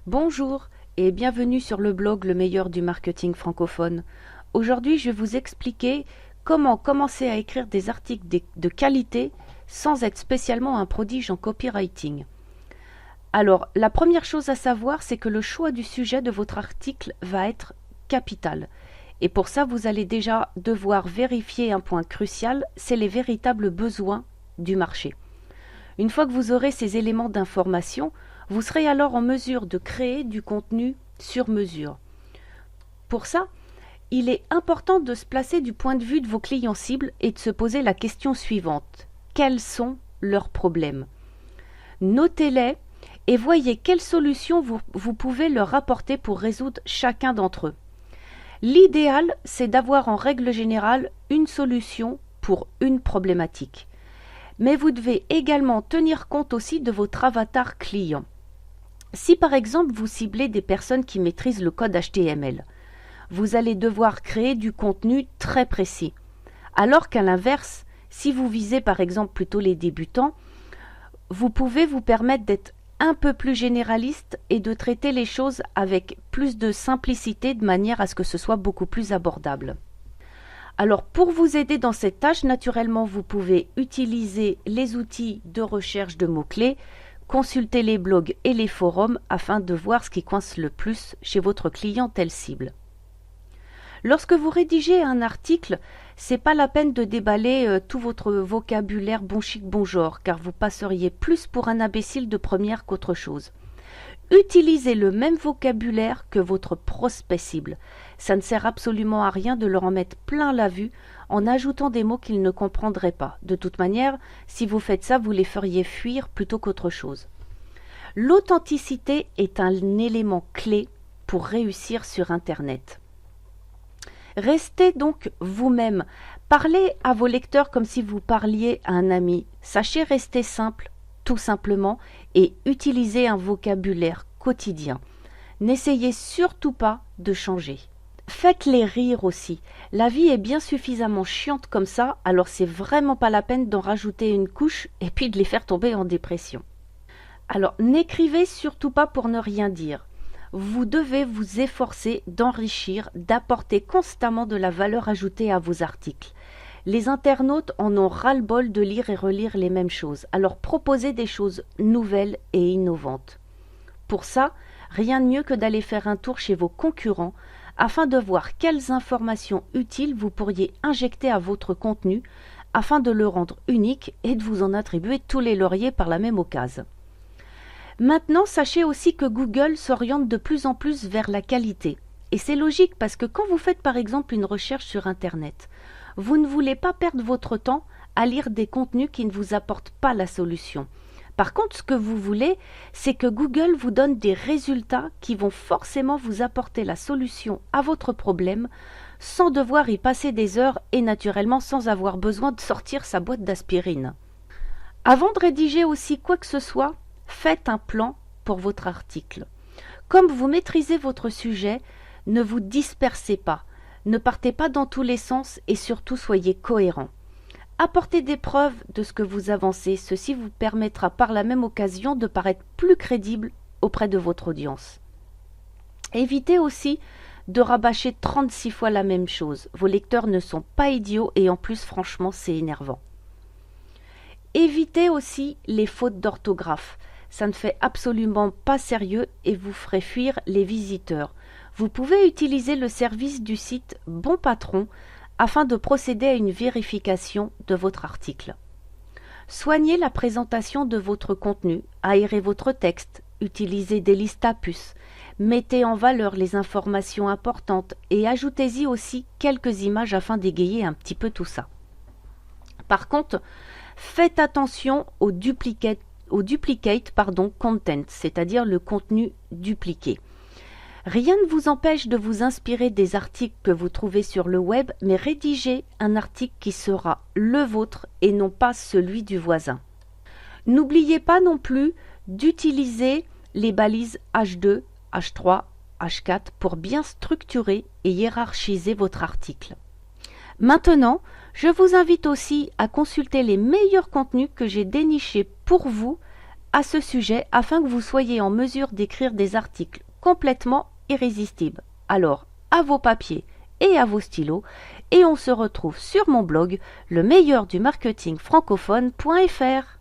Bonjour et bienvenue sur le blog Le meilleur du marketing francophone. Aujourd'hui, je vais vous expliquer comment commencer à écrire des articles de qualité sans être spécialement un prodige en copywriting. Alors, la première chose à savoir, c'est que le choix du sujet de votre article va être capital. Et pour ça, vous allez déjà devoir vérifier un point crucial, c'est les véritables besoins du marché. Une fois que vous aurez ces éléments d'information, vous serez alors en mesure de créer du contenu sur mesure. Pour ça, il est important de se placer du point de vue de vos clients cibles et de se poser la question suivante. Quels sont leurs problèmes? Notez-les et voyez quelles solutions vous pouvez leur apporter pour résoudre chacun d'entre eux. L'idéal, c'est d'avoir en règle générale une solution pour une problématique. Mais vous devez également tenir compte aussi de votre avatar client. Si par exemple vous ciblez des personnes qui maîtrisent le code HTML, vous allez devoir créer du contenu très précis. Alors qu'à l'inverse, si vous visez par exemple plutôt les débutants, vous pouvez vous permettre d'être un peu plus généraliste et de traiter les choses avec plus de simplicité de manière à ce que ce soit beaucoup plus abordable. Alors pour vous aider dans cette tâche, naturellement vous pouvez utiliser les outils de recherche de mots-clés, consulter les blogs et les forums afin de voir ce qui coince le plus chez votre clientèle cible. Lorsque vous rédigez un article, c'est pas la peine de déballer tout votre vocabulaire bon chic bon genre, car vous passeriez plus pour un imbécile de première qu'autre chose. Utilisez le même vocabulaire que votre prospect cible. Ça ne sert absolument à rien de leur en mettre plein la vue en ajoutant des mots qu'ils ne comprendraient pas. De toute manière, si vous faites ça, vous les feriez fuir plutôt qu'autre chose. L'authenticité est un élément clé pour réussir sur Internet. Restez donc vous-même. Parlez à vos lecteurs comme si vous parliez à un ami. Sachez rester simple, tout simplement, et utilisez un vocabulaire quotidien. N'essayez surtout pas de changer. Faites-les rire aussi. La vie est bien suffisamment chiante comme ça, alors c'est vraiment pas la peine d'en rajouter une couche et puis de les faire tomber en dépression. Alors n'écrivez surtout pas pour ne rien dire. Vous devez vous efforcer d'enrichir, d'apporter constamment de la valeur ajoutée à vos articles. Les internautes en ont ras-le-bol de lire et relire les mêmes choses, alors proposez des choses nouvelles et innovantes. Pour ça, rien de mieux que d'aller faire un tour chez vos concurrents afin de voir quelles informations utiles vous pourriez injecter à votre contenu afin de le rendre unique et de vous en attribuer tous les lauriers par la même occasion. Maintenant, sachez aussi que Google s'oriente de plus en plus vers la qualité. Et c'est logique parce que quand vous faites par exemple une recherche sur Internet, vous ne voulez pas perdre votre temps à lire des contenus qui ne vous apportent pas la solution. Par contre, ce que vous voulez, c'est que Google vous donne des résultats qui vont forcément vous apporter la solution à votre problème sans devoir y passer des heures et naturellement sans avoir besoin de sortir sa boîte d'aspirine. Avant de rédiger aussi quoi que ce soit, faites un plan pour votre article. Comme vous maîtrisez votre sujet, ne vous dispersez pas, ne partez pas dans tous les sens et surtout soyez cohérent. Apportez des preuves de ce que vous avancez, ceci vous permettra par la même occasion de paraître plus crédible auprès de votre audience. Évitez aussi de rabâcher 36 fois la même chose, vos lecteurs ne sont pas idiots et en plus franchement c'est énervant. Évitez aussi les fautes d'orthographe. Ça ne fait absolument pas sérieux et vous ferez fuir les visiteurs. Vous pouvez utiliser le service du site Bon Patron afin de procéder à une vérification de votre article. Soignez la présentation de votre contenu, aérez votre texte, utilisez des listes à puces, mettez en valeur les informations importantes et ajoutez-y aussi quelques images afin d'égayer un petit peu tout ça. Par contre, faites attention au duplicate content, c'est-à-dire le contenu dupliqué. Rien ne vous empêche de vous inspirer des articles que vous trouvez sur le web, mais rédigez un article qui sera le vôtre et non pas celui du voisin. N'oubliez pas non plus d'utiliser les balises H2, H3, H4 pour bien structurer et hiérarchiser votre article. Maintenant, je vous invite aussi à consulter les meilleurs contenus que j'ai dénichés pour vous à ce sujet afin que vous soyez en mesure d'écrire des articles complètement irrésistibles. Alors, à vos papiers et à vos stylos, et on se retrouve sur mon blog le meilleur du marketing francophone.fr.